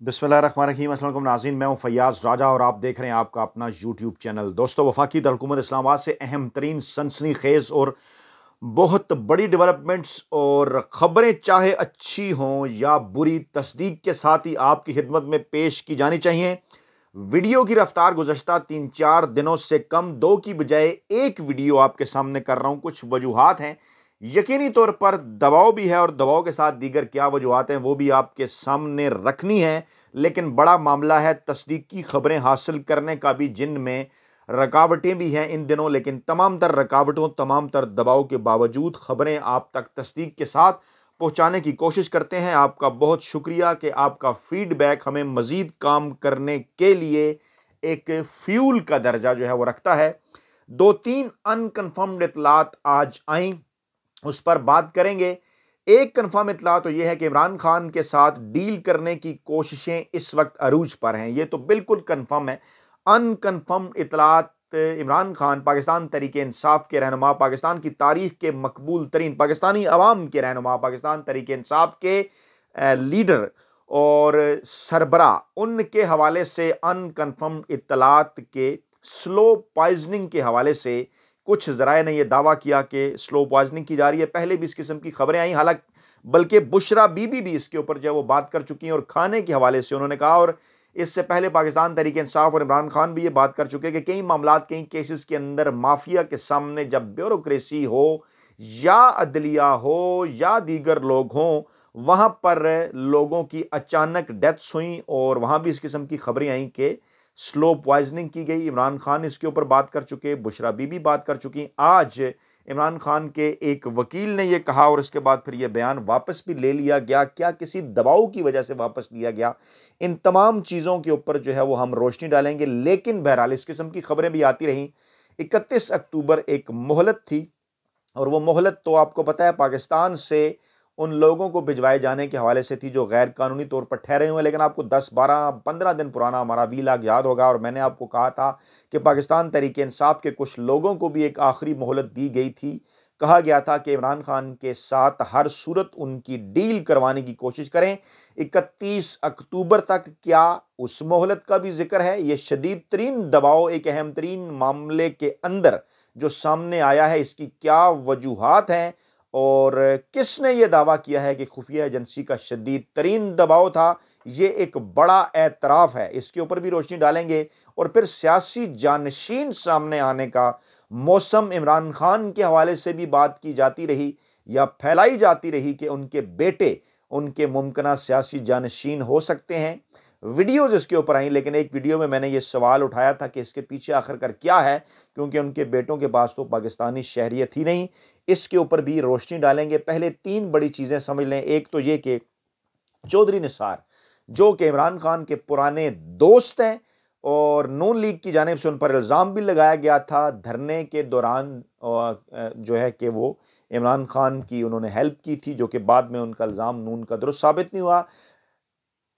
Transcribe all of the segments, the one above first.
बिस्मिल्लाहिर्रहमानिर्रहीम। अस्सलाम वालेकुम नाज़रीन, मैं हूं फैयाज़ राजा और आप देख रहे हैं आपका अपना यूट्यूब चैनल। दोस्तों, वफाकी हुकूमत इस्लामाबाद से अहम तरीन सनसनीखेज़ और बहुत बड़ी डेवलपमेंट्स और ख़बरें चाहे अच्छी हों या बुरी, तस्दीक के साथ ही आपकी खिदमत में पेश की जानी चाहिए। वीडियो की रफ्तार गुज़श्ता 3-4 दिनों से कम 2 की बजाय 1 वीडियो आपके सामने कर रहा हूं। कुछ वजूहात हैं, यकीनी तौर पर दबाव भी है और दबाव के साथ दीगर क्या वजूहात हैं वो भी आपके सामने रखनी है। लेकिन बड़ा मामला है तस्दीकी खबरें हासिल करने का भी, जिनमें रुकावटें भी हैं इन दिनों। लेकिन तमाम तर रुकावटों, तमाम तर दबाव के बावजूद खबरें आप तक तस्दीक के साथ पहुंचाने की कोशिश करते हैं। आपका बहुत शुक्रिया कि आपका फीडबैक हमें मजीद काम करने के लिए एक फ्यूल का दर्जा जो है वो रखता है। 2-3 अनकन्फर्म्ड इतलात आज आई, उस पर बात करेंगे। एक कन्फर्म इतला तो यह है कि इमरान खान के साथ डील करने की कोशिशें इस वक्त अरूज पर हैं, यह तो बिल्कुल कन्फर्म है। अनकन्फर्म इतलात, इमरान खान पाकिस्तान तरीके इंसाफ के रहनुमा, पाकिस्तान की तारीख के मकबूल तरीन पाकिस्तानी अवाम के रहनुमा, पाकिस्तान तरीके इंसाफ के लीडर और सरबरा, उनके हवाले से अनकन्फर्म इतलात के स्लो पॉइजनिंग के हवाले से कुछ ज़राए ने यह दावा किया कि स्लो पॉइजनिंग की जा रही है। पहले भी इस किस्म की खबरें आई, हालांकि बल्कि बुशरा बीबी भी इसके ऊपर जो है वो बात कर चुकी हैं और खाने के हवाले से उन्होंने कहा। और इससे पहले पाकिस्तान तहरीक इंसाफ और इमरान खान भी ये बात कर चुके हैं कि कई मामलात, कई केसेस के अंदर माफिया के सामने जब ब्यूरोक्रेसी हो या अदलिया हो या दीगर लोग हों, वहां पर लोगों की अचानक डेथ्स हुई और वहां भी इस किस्म की खबरें आई कि स्लो पॉइजनिंग की गई। इमरान खान इसके ऊपर बात कर चुके, बुशरा बीबी बात कर चुकी। आज इमरान खान के एक वकील ने यह कहा और इसके बाद फिर यह बयान वापस भी ले लिया गया। क्या किसी दबाव की वजह से वापस लिया गया? इन तमाम चीज़ों के ऊपर जो है वो हम रोशनी डालेंगे। लेकिन बहरहाल इस किस्म की खबरें भी आती रहीं। 31 अक्टूबर एक मोहलत थी और वो मोहलत तो आपको पता है पाकिस्तान से उन लोगों को भिजवाए जाने के हवाले से थी जो गैर कानूनी तौर पर ठहरे हुए। लेकिन आपको 10-12-15 दिन पुराना हमारा वीलाग याद होगा और मैंने आपको कहा था कि पाकिस्तान तहरीक इंसाफ के कुछ लोगों को भी एक आखिरी मोहलत दी गई थी। कहा गया था कि इमरान खान के साथ हर सूरत उनकी डील करवाने की कोशिश करें 31 अक्टूबर तक। क्या उस मोहलत का भी जिक्र है? यह शदीद तरीन दबाव एक अहम तरीन मामले के अंदर जो सामने आया है, इसकी क्या वजूहात हैं और किसने यह दावा किया है कि खुफिया एजेंसी का शदीद तरीन दबाव था? यह एक बड़ा एतराफ है, इसके ऊपर भी रोशनी डालेंगे। और फिर सियासी जानशीन सामने आने का मौसम, इमरान खान के हवाले से भी बात की जाती रही या फैलाई जाती रही कि उनके बेटे उनके मुमकिन सियासी जानशीन हो सकते हैं। वीडियोज इसके ऊपर आई, लेकिन एक वीडियो में मैंने ये सवाल उठाया था कि इसके पीछे आखिरकार क्या है, क्योंकि उनके बेटों के पास तो पाकिस्तानी शहरियत ही नहीं। इसके ऊपर भी रोशनी डालेंगे। पहले 3 बड़ी चीज़ें समझ लें। एक तो ये कि चौधरी निसार, जो कि इमरान खान के पुराने दोस्त हैं और नून लीग की जानिब से उन पर इल्ज़ाम भी लगाया गया था धरने के दौरान जो है कि वो इमरान खान की उन्होंने हेल्प की थी, जो कि बाद में उनका इल्ज़ाम नून का दुरुस्त साबित नहीं हुआ।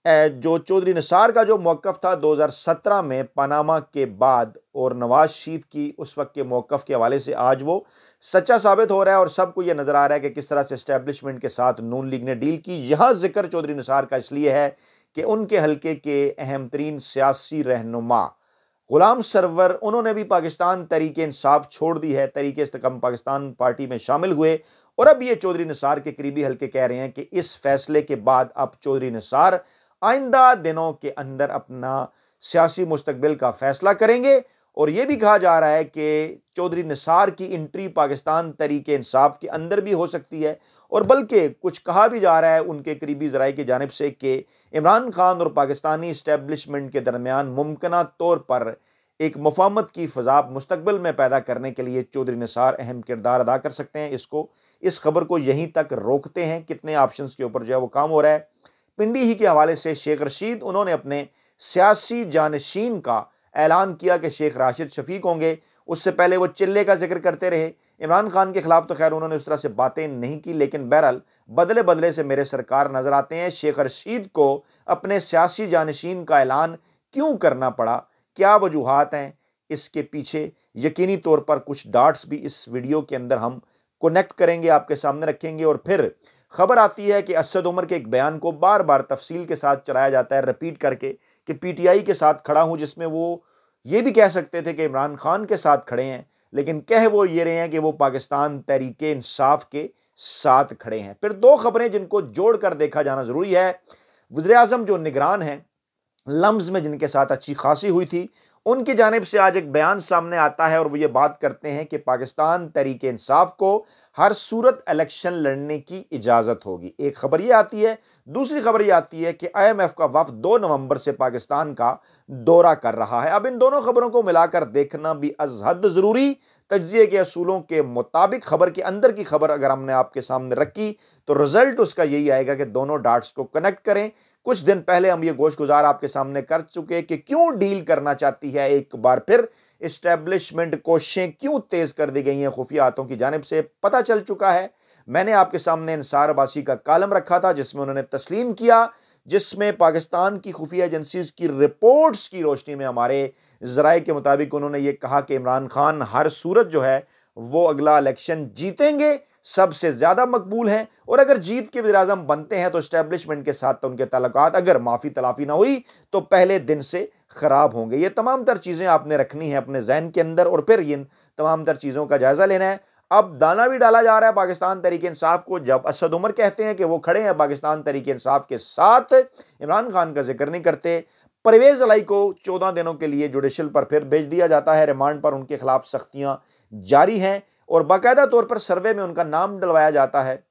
जो चौधरी निसार का जो मौक़िफ़ था 2017 में पनामा के बाद और नवाज शरीफ की उस वक्त के मौक़िफ़ के हवाले से आज वो सच्चा साबित हो रहा है और सबको यह नज़र आ रहा है कि किस तरह से एस्टेब्लिशमेंट के साथ नून लीग ने डील की। यहाँ जिक्र चौधरी निसार का इसलिए है कि उनके हल्के के अहम तरीन सियासी रहनुमा गुलाम सरवर, उन्होंने भी पाकिस्तान तहरीक इंसाफ छोड़ दी है, तहरीक इस्तेकाम पाकिस्तान पार्टी में शामिल हुए। और अब ये चौधरी निसार के करीबी हल्के कह रहे हैं कि इस फैसले के बाद अब चौधरी निसार आइंदा दिनों के अंदर अपना सियासी मुस्तकबिल का फैसला करेंगे। और यह भी कहा जा रहा है कि चौधरी निसार की एंट्री पाकिस्तान तहरीक इंसाफ के अंदर भी हो सकती है। और बल्कि कुछ कहा भी जा रहा है उनके करीबी ज़राए की जानिब से कि इमरान खान और पाकिस्तानी इस्टेब्लिशमेंट के दरमियान मुमकिना तौर पर एक मुफाहमत की फ़ज़ा मुस्तकबिल में पैदा करने के लिए चौधरी निसार अहम किरदार अदा कर सकते हैं। इस खबर को यहीं तक रोकते हैं। कितने ऑप्शंस के ऊपर जो है वो काम हो रहा है। पिंडी ही के हवाले से शेख रशीद, उन्होंने अपने सियासी जानशीन का ऐलान किया कि शेख राशिद शफीक होंगे। उससे पहले वो चिल्ले का जिक्र करते रहे। इमरान खान के खिलाफ तो खैर उन्होंने उस तरह से बातें नहीं की, लेकिन बहरहाल बदले बदले से मेरे सरकार नजर आते हैं। शेख रशीद को अपने सियासी जानशीन का ऐलान क्यों करना पड़ा? क्या वजूहात हैं इसके पीछे? यकीनी तौर पर कुछ डाट्स भी इस वीडियो के अंदर हम कनेक्ट करेंगे, आपके सामने रखेंगे। और फिर खबर आती है कि असद उमर के एक बयान को बार बार तफसील के साथ चलाया जाता है, रिपीट करके, कि पीटीआई के साथ खड़ा हूं, जिसमें वो ये भी कह सकते थे कि इमरान खान के साथ खड़े हैं, लेकिन कह वो ये रहे हैं कि वो पाकिस्तान तहरीक इंसाफ के साथ खड़े हैं। फिर दो खबरें जिनको जोड़कर देखा जाना जरूरी है। वज़ीर आज़म जो निगरान हैं, लम्स में जिनके साथ अच्छी खासी हुई थी, उनकी जानिब से आज एक बयान सामने आता है और वो ये बात करते हैं कि पाकिस्तान तहरीक इंसाफ को हर सूरत इलेक्शन लड़ने की इजाज़त होगी। एक खबर ये आती है। दूसरी खबर ये आती है कि IMF का वफ़द 2 नवंबर से पाकिस्तान का दौरा कर रहा है। अब इन दोनों खबरों को मिलाकर देखना भी अज़ हद ज़रूरी। तज्ज़िये के असूलों के मुताबिक खबर के अंदर की खबर अगर हमने आपके सामने रखी तो रिजल्ट उसका यही आएगा कि दोनों डाट्स को कनेक्ट करें। कुछ दिन पहले हम ये गोशगुजार आपके सामने कर चुके कि क्यों डील करना चाहती है एक बार फिर इस्टेब्लिशमेंट, कोशिशें क्यों तेज कर दी गई हैं खुफिया हाथों की जानिब से, पता चल चुका है। मैंने आपके सामने इंसार अब्बासी का कालम रखा था जिसमें उन्होंने तस्लीम किया, जिसमें पाकिस्तान की खुफिया एजेंसीज की रिपोर्ट्स की रोशनी में हमारे जराए के मुताबिक उन्होंने ये कहा कि इमरान खान हर सूरत जो है वो अगला इलेक्शन जीतेंगे, सबसे ज्यादा मकबूल हैं, और अगर जीत के वज़ीर-ए-आज़म बनते हैं तो इस्टेब्लिशमेंट के साथ तो उनके ताल्लुकात अगर माफी तलाफी ना हुई तो पहले दिन से खराब होंगे। ये तमाम तर चीजें आपने रखनी है अपने जहन के अंदर और फिर इन तमाम तर चीजों का जायजा लेना है। अब दाना भी डाला जा रहा है पाकिस्तान तहरीक इंसाफ को। जब असद उमर कहते हैं कि वो खड़े हैं पाकिस्तान तहरीक इंसाफ के साथ, इमरान खान का जिक्र नहीं करते। परवेज अलाई को 14 दिनों के लिए जुडिशल पर फिर भेज दिया जाता है, रिमांड पर उनके खिलाफ सख्तियां जारी हैं और बाकायदा तौर पर सर्वे में उनका नाम डलवाया जाता है,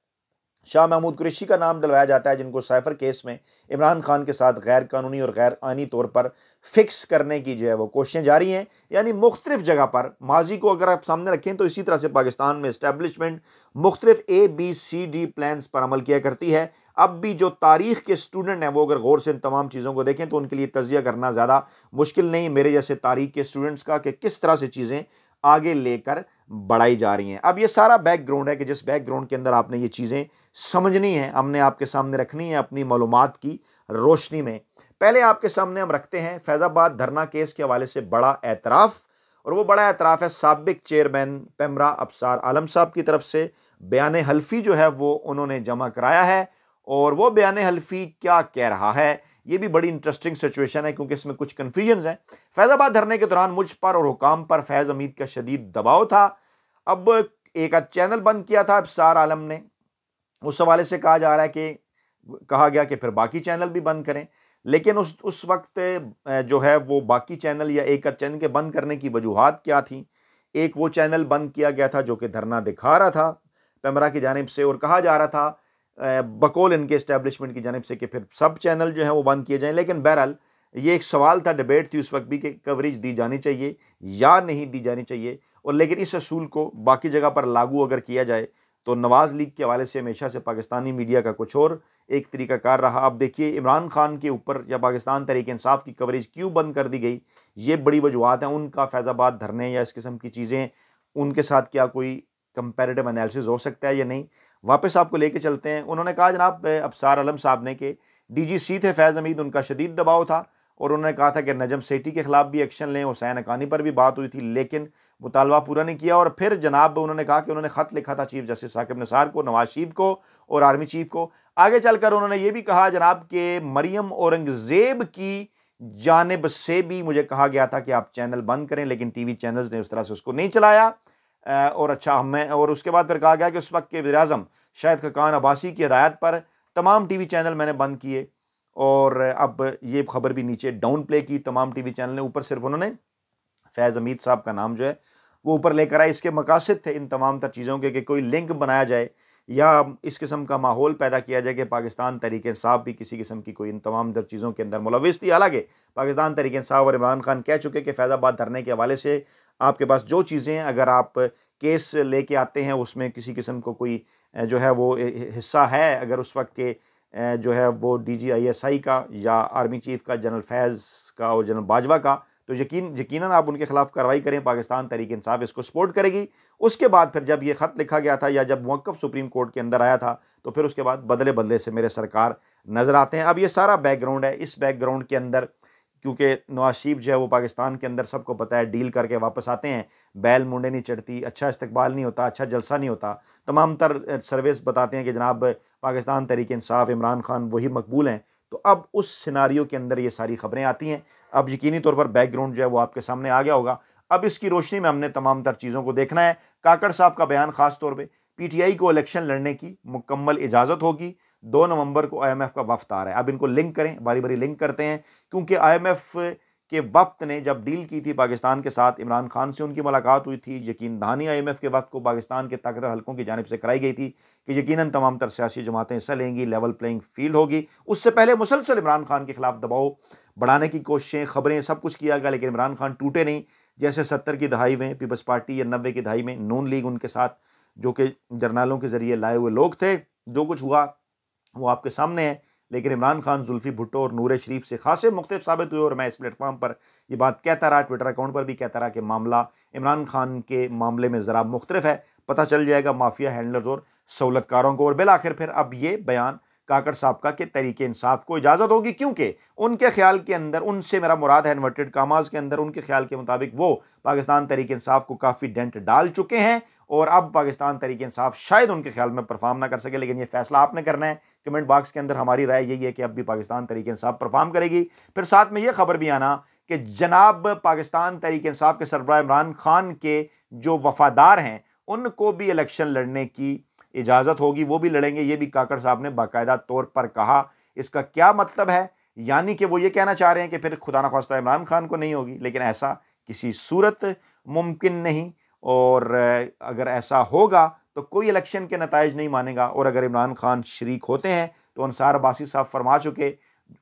शाह महमूद कुरैशी का नाम डलवाया जाता है, जिनको साइफर केस में इमरान खान के साथ गैर कानूनी और गैर आईनी तौर पर फिक्स करने की जो है वो कोशिशें जारी हैं। यानी मुख्तलिफ जगह पर माजी को अगर आप सामने रखें तो इसी तरह से पाकिस्तान में इस्टेब्लिशमेंट मुख्तलिफ ABCD प्लान्स पर अमल किया करती है। अब भी जो तारीख के स्टूडेंट हैं वो अगर गौर से इन तमाम चीज़ों को देखें तो उनके लिए तज्जिया करना ज़्यादा मुश्किल नहीं मेरे जैसे तारीख के स्टूडेंट्स का कि किस तरह से चीज़ें आगे लेकर बढ़ाई जा रही हैं। अब ये सारा बैकग्राउंड है कि जिस बैकग्राउंड के अंदर आपने ये चीज़ें समझनी है, हमने आपके सामने रखनी है अपनी मालूमात की रोशनी में। पहले आपके सामने हम रखते हैं फैज़ाबाद धरना केस के हवाले से बड़ा एतराफ़, और वो बड़ा एतराफ़ है साबिक चेयरमैन पेमरा अबसार आलम साहब की तरफ से। बयान हल्फी जो है वो उन्होंने जमा कराया है और वो बयान हल्फी क्या कह रहा है, ये भी बड़ी इंटरेस्टिंग सिचुएशन है क्योंकि इसमें कुछ कन्फ्यूजन है। फैज़ाबाद धरने के दौरान मुझ पर और हुकाम पर फैज़ हमीद का शदीद दबाव था। अब एक चैनल बंद किया था अबसार आलम ने, उस हवाले से कहा जा रहा है कि कहा गया कि फिर बाकी चैनल भी बंद करें, लेकिन उस वक्त जो है वो बाकी चैनल या एक चैनल के बंद करने की वजूहात क्या थी। एक वो चैनल बंद किया गया था जो कि धरना दिखा रहा था पेमरा की जानिब से, और कहा जा रहा था बकौल इनके इस्टेब्लिशमेंट की जानिब से कि फिर सब चैनल जो है वो बंद किए जाएं। लेकिन बहरहाल ये एक सवाल था, डिबेट थी उस वक्त भी कि कवरेज दी जानी चाहिए या नहीं दी जानी चाहिए, और लेकिन इस असूल को बाकी जगह पर लागू अगर किया जाए तो नवाज़ लीग के हवाले से हमेशा से पाकिस्तानी मीडिया का कुछ और एक तरीक़ाकार रहा। अब देखिए इमरान खान के ऊपर या पाकिस्तान तहरीक इंसाफ की कवरेज क्यों बंद कर दी गई, ये बड़ी वजूहत हैं। उनका फैज़ाबाद धरने या इस किस्म की चीज़ें उनके साथ क्या कोई कंपैरेटिव एनालिसिस हो सकता है या नहीं, वापस आपको लेके चलते हैं। उन्होंने कहा जनाब अबसार आलम साहब ने कि DGC थे फैज़ हमीद, उनका शदीद दबाव था और उन्होंने कहा था कि नजम सेठी के खिलाफ भी एक्शन लें, हुसैन हक्कानी पर भी बात हुई थी लेकिन मुतालबा पूरा नहीं किया। और फिर जनाब उन्होंने कहा कि उन्होंने ख़त लिखा था चीफ जस्टिस साकिब निसार को, नवाज शरीफ को और आर्मी चीफ को। आगे चलकर उन्होंने ये भी कहा जनाब कि मरियम औरंगज़ेब की जानिब से भी मुझे कहा गया था कि आप चैनल बंद करें, लेकिन TV चैनल्स ने उस तरह से उसको नहीं चलाया। और अच्छा हमें, और उसके बाद फिर कहा गया कि उस वक्त के वज़ीर-ए-आज़म शाहिद खकान अब्बासी की हिदायत पर तमाम TV चैनल मैंने बंद किए, और अब ये खबर भी नीचे डाउन प्ले की तमाम TV चैनल ने, ऊपर सिर्फ उन्होंने फैज़ हमीद साहब का नाम जो है वो ऊपर लेकर आए। इसके मकासद थे इन तमाम तर चीज़ों के कि कोई लिंक बनाया जाए या इस किस्म का माहौल पैदा किया जाए कि पाकिस्तान तहरीक इंसाफ भी किसी किस्म की कोई इन तमाम तर चीज़ों के अंदर मुलविस थी। हालांकि पाकिस्तान तहरीक इंसाफ और इमरान खान कह चुके कि फैज़ाबाद धरने के हवाले से आपके पास जो चीज़ें अगर आप केस लेके आते हैं उसमें किसी किस्म को कोई जो है वो हिस्सा है, अगर उस वक्त के जो है वो DGISI का या आर्मी चीफ का, जनरल फैज़ का और जनरल बाजवा का, तो यकीनन आप उनके खिलाफ कार्रवाई करें। पाकिस्तान तहरीक इंसाफ इसको सपोर्ट करेगी। उसके बाद फिर जब ये ख़त लिखा गया था या जब मुवक्कफ़ सुप्रीम कोर्ट के अंदर आया था तो फिर उसके बाद बदले बदले से मेरे सरकार नज़र आते हैं। अब ये सारा बैकग्राउंड है। इस बैकग्राउंड के अंदर क्योंकि नवाज शरीफ जो है वो पाकिस्तान के अंदर सबको पता है डील करके वापस आते हैं, बैल मुंडे नहीं चढ़ती, अच्छा इस्तकबाल नहीं होता, अच्छा जलसा नहीं होता। तमाम तर सर्विस बताते हैं कि जनाब पाकिस्तान तहरीक इंसाफ इमरान खान वही मकबूल हैं। तो अब उस सिनारियो के अंदर ये सारी खबरें आती हैं। अब यकीनी तौर पर बैकग्राउंड जो है वो आपके सामने आ गया होगा। अब इसकी रोशनी में हमने तमाम तर चीज़ों को देखना है। काकड़ साहब का बयान खास तौर पर PTI को इलेक्शन लड़ने की मुकम्मल इजाज़त होगी। 2 नवंबर को IMF का वफ्द आ रहा है। अब इनको लिंक करें, बारी बारी लिंक करते हैं, क्योंकि IMF के वफ्द ने जब डील की थी पाकिस्तान के साथ, इमरान खान से उनकी मुलाकात हुई थी। यकीन दहानी IMF के वफ्द को पाकिस्तान के ताकतवर हलकों की जानिब से कराई गई थी कि यकीनन तमाम तर सियासी जमातें हिस्सा लेंगी, लेवल प्लेइंग फील्ड होगी। उससे पहले मुसलसल इमरान खान के खिलाफ दबाव बढ़ाने की कोशिशें, खबरें, सब कुछ किया गया, लेकिन इमरान खान टूटे नहीं। जैसे 70 की दहाई में पीपल्स पार्टी या 90 की दहाई में नून लीग उनके साथ, जो कि जर्नलों के जरिए लाए हुए लोग थे, जो कुछ हुआ वो आपके सामने है। लेकिन इमरान खान जुल्फी भुट्टो और नूर शरीफ से खासे मुख्तलिफ साबित हुए। और मैं इस प्लेटफॉर्म पर ये बात कहता रहा, ट्विटर अकाउंट पर भी कहता रहा कि मामला इमरान खान के मामले में ज़रा मुख्तलिफ है। पता चल जाएगा माफिया हैंडलर्स और सहूलतकारों को। और बिल आखिर फिर अब ये बयान काकड़ साहब का कि तरीके इंसाफ को इजाज़त होगी, क्योंकि उनके ख्याल के अंदर, उनसे मेरा मुराद है इन्वर्टेड कामाज के अंदर, उनके ख्याल के मुताबिक वो पाकिस्तान तरीके इंसाफ को काफ़ी डेंट डाल चुके हैं। और अब पाकिस्तान तरीके इंसाफ शायद उनके ख्याल में परफॉर्म ना कर सके, लेकिन ये फैसला आपने करना है। कमेंट बॉक्स के अंदर हमारी राय यही है कि अब भी पाकिस्तान तरीके इंसाफ परफॉर्म करेगी। फिर साथ में ये खबर भी आना कि जनाब पाकिस्तान तरीके इंसाफ के सरबराह इमरान खान के जो वफादार हैं उनको भी इलेक्शन लड़ने की इजाज़त होगी, वो भी लड़ेंगे। ये भी काकड़ साहब ने बाकायदा तौर पर कहा। इसका क्या मतलब है? यानी कि वो ये कहना चाह रहे हैं कि फिर खुदा न खास्ता इमरान खान को नहीं होगी, लेकिन ऐसा किसी सूरत मुमकिन नहीं। और अगर ऐसा होगा तो कोई इलेक्शन के नताइज नहीं मानेगा। और अगर इमरान खान शरीक होते हैं तो अंसार अब्बासी साहब फरमा चुके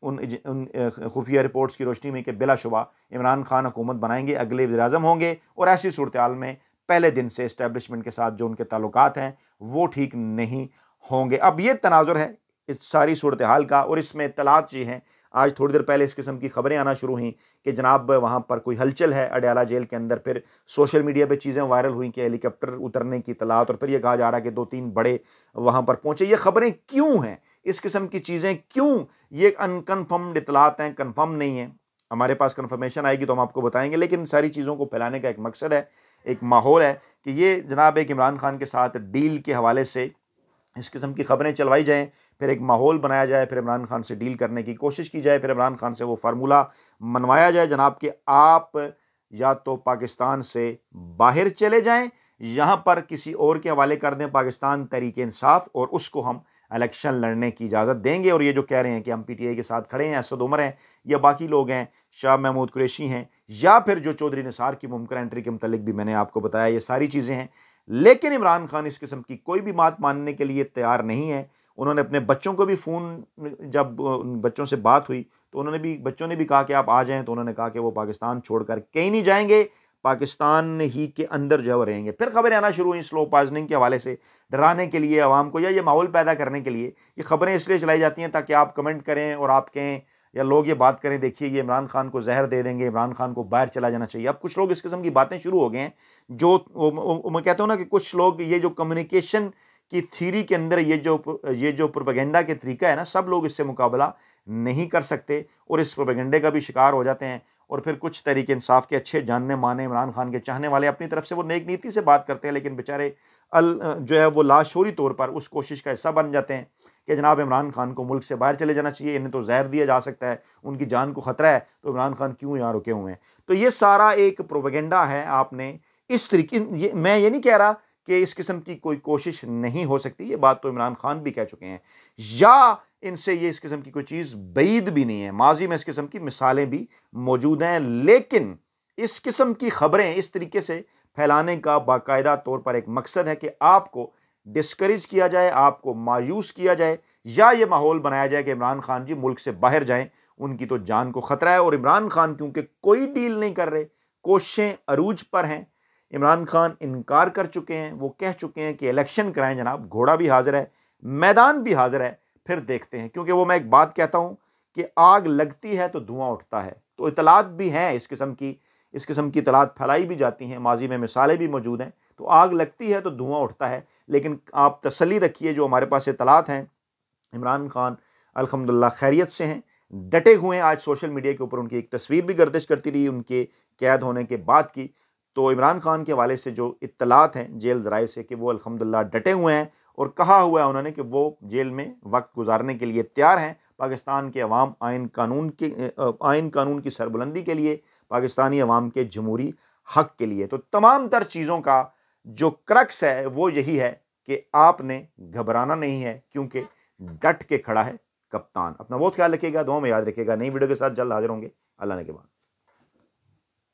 उन खुफिया रिपोर्ट्स की रोशनी में कि बिलाशुबा इमरान खान हुकूमत बनाएंगे, अगले वज़ीर आज़म होंगे। और ऐसी सूरत हाल में पहले दिन से इस्टेब्लिशमेंट के साथ जो उनके ताल्लुकात हैं वो ठीक नहीं होंगे। अब ये तनाजुर है इस सारी सूरत हाल का। और इसमें इत्तलात जी हैं, आज थोड़ी देर पहले इस किस्म की खबरें आना शुरू हुई कि जनाब वहाँ पर कोई हलचल है अडयाला जेल के अंदर। फिर सोशल मीडिया पे चीज़ें वायरल हुई कि हेलीकॉप्टर उतरने की इत्तलात, और फिर यह कहा जा रहा है कि 2-3 बड़े वहाँ पर पहुँचे। ये खबरें क्यों हैं? इस किस्म की चीज़ें क्यों? ये अनकन्फर्म्ड इत्तलात हैं, कन्फर्म नहीं है। हमारे पास कन्फर्मेशन आएगी तो हम आपको बताएंगे, लेकिन सारी चीज़ों को फैलाने का एक मकसद है, एक माहौल है कि ये जनाब एक इमरान खान के साथ डील के हवाले से इस किस्म की खबरें चलवाई जाएँ, फिर एक माहौल बनाया जाए, फिर इमरान खान से डील करने की कोशिश की जाए, फिर इमरान खान से वो फार्मूला मनवाया जाए जनाब कि आप या तो पाकिस्तान से बाहर चले जाएं, यहाँ पर किसी और के हवाले कर दें पाकिस्तान तहरीक इंसाफ, और उसको हम इलेक्शन लड़ने की इजाज़त देंगे। और ये जो कह रहे हैं कि हम PTI के साथ खड़े हैं, असद उमर हैं या बाकी लोग हैं, शाह महमूद कुरैशी हैं, या फिर जो चौधरी निसार की मुमकिन एंट्री के मुतालिक भी मैंने आपको बताया, ये सारी चीज़ें हैं। लेकिन इमरान खान इस किस्म की कोई भी बात मानने के लिए तैयार नहीं है। उन्होंने अपने बच्चों को भी फ़ोन, जब बच्चों से बात हुई तो बच्चों ने भी कहा कि आप आ जाएं, तो उन्होंने कहा कि वो पाकिस्तान छोड़कर कहीं नहीं जाएंगे, पाकिस्तान ही के अंदर जो है वो रहेंगे। फिर खबरें आना शुरू हुई स्लो पॉइजनिंग के हवाले से, डराने के लिए आवाम को या ये माहौल पैदा करने के लिए। ये खबरें इसलिए चलाई जाती हैं ताकि आप कमेंट करें और आप कहें या लोग ये बात करें, देखिए ये इमरान खान को जहर दे देंगे, इमरान खान को बाहर चला जाना चाहिए। अब कुछ लोग इस किस्म की बातें शुरू हो गए हैं। मैं कहता हूँ ना कि कुछ लोग ये जो कम्युनिकेशन की थ्योरी के अंदर ये जो प्रोपेगेंडा के तरीका है ना, सब लोग इससे मुकाबला नहीं कर सकते और इस प्रोपेगेंडे का भी शिकार हो जाते हैं। और फिर कुछ तरीके इंसाफ के अच्छे जानने माने इमरान खान के चाहने वाले अपनी तरफ से वो नेक नीति से बात करते हैं, लेकिन बेचारे जो है वो लाशोरी तौर पर उस कोशिश का हिस्सा बन जाते हैं कि जनाब इमरान खान को मुल्क से बाहर चले जाना चाहिए, इन्हें तो जहर दिया जा सकता है, उनकी जान को ख़तरा है, तो इमरान खान क्यों यहाँ रुके हुए हैं। तो ये सारा एक प्रोपेगेंडा है। आपने इस तरीके, मैं ये नहीं कह रहा कि इस किस्म की कोई कोशिश नहीं हो सकती, ये बात तो इमरान खान भी कह चुके हैं, या इनसे ये इस किस्म की कोई चीज़ बैद भी नहीं है। माजी में इस किस्म की मिसालें भी मौजूद हैं, लेकिन इस किस्म की खबरें इस तरीके से फैलाने का बाकायदा तौर पर एक मकसद है कि आपको डिस्करेज किया जाए, आपको मायूस किया जाए, या ये माहौल बनाया जाए कि इमरान खान जी मुल्क से बाहर जाएं, उनकी तो जान को ख़तरा है। और इमरान खान क्योंकि कोई डील नहीं कर रहे, कोशिशें अरूज पर हैं, इमरान खान इनकार कर चुके हैं, वो कह चुके हैं कि इलेक्शन कराएं जनाब, घोड़ा भी हाजिर है, मैदान भी हाजिर है, फिर देखते हैं। क्योंकि वो मैं एक बात कहता हूँ कि आग लगती है तो धुआं उठता है, तो इतलात भी हैं इस किस्म की इतलात फैलाई भी जाती हैं, माजी में मिसालें भी मौजूद हैं। तो आग लगती है तो धुआं उठता है, लेकिन आप तसल्ली रखिए, जो हमारे पास इतलात हैं, इमरान खान अल्हम्दुलिल्लाह खैरियत से हैं, डटे हुए हैं। आज सोशल मीडिया के ऊपर उनकी एक तस्वीर भी गर्दिश करती रही उनके कैद होने के बाद की। तो इमरान खान के हवाले से जो इत्तलात हैं जेल ज़राए से कि वो अल्हम्दुलिल्लाह डटे हुए हैं और कहा हुआ है उन्होंने कि वो जेल में वक्त गुजारने के लिए तैयार हैं। पाकिस्तान के अवाम आइन कानून की सरबुलंदी के लिए, पाकिस्तानी अवाम के जमहूरी हक के लिए। तो तमाम तर चीज़ों का जो क्रक्स है वो यही है कि आपने घबराना नहीं है, क्योंकि डट के खड़ा है कप्तान। अपना बहुत ख्याल रखिएगा, दुआ में याद रखिएगा। नई वीडियो के साथ जल्द हाजिर होंगे। अल्लाह ने के बाद।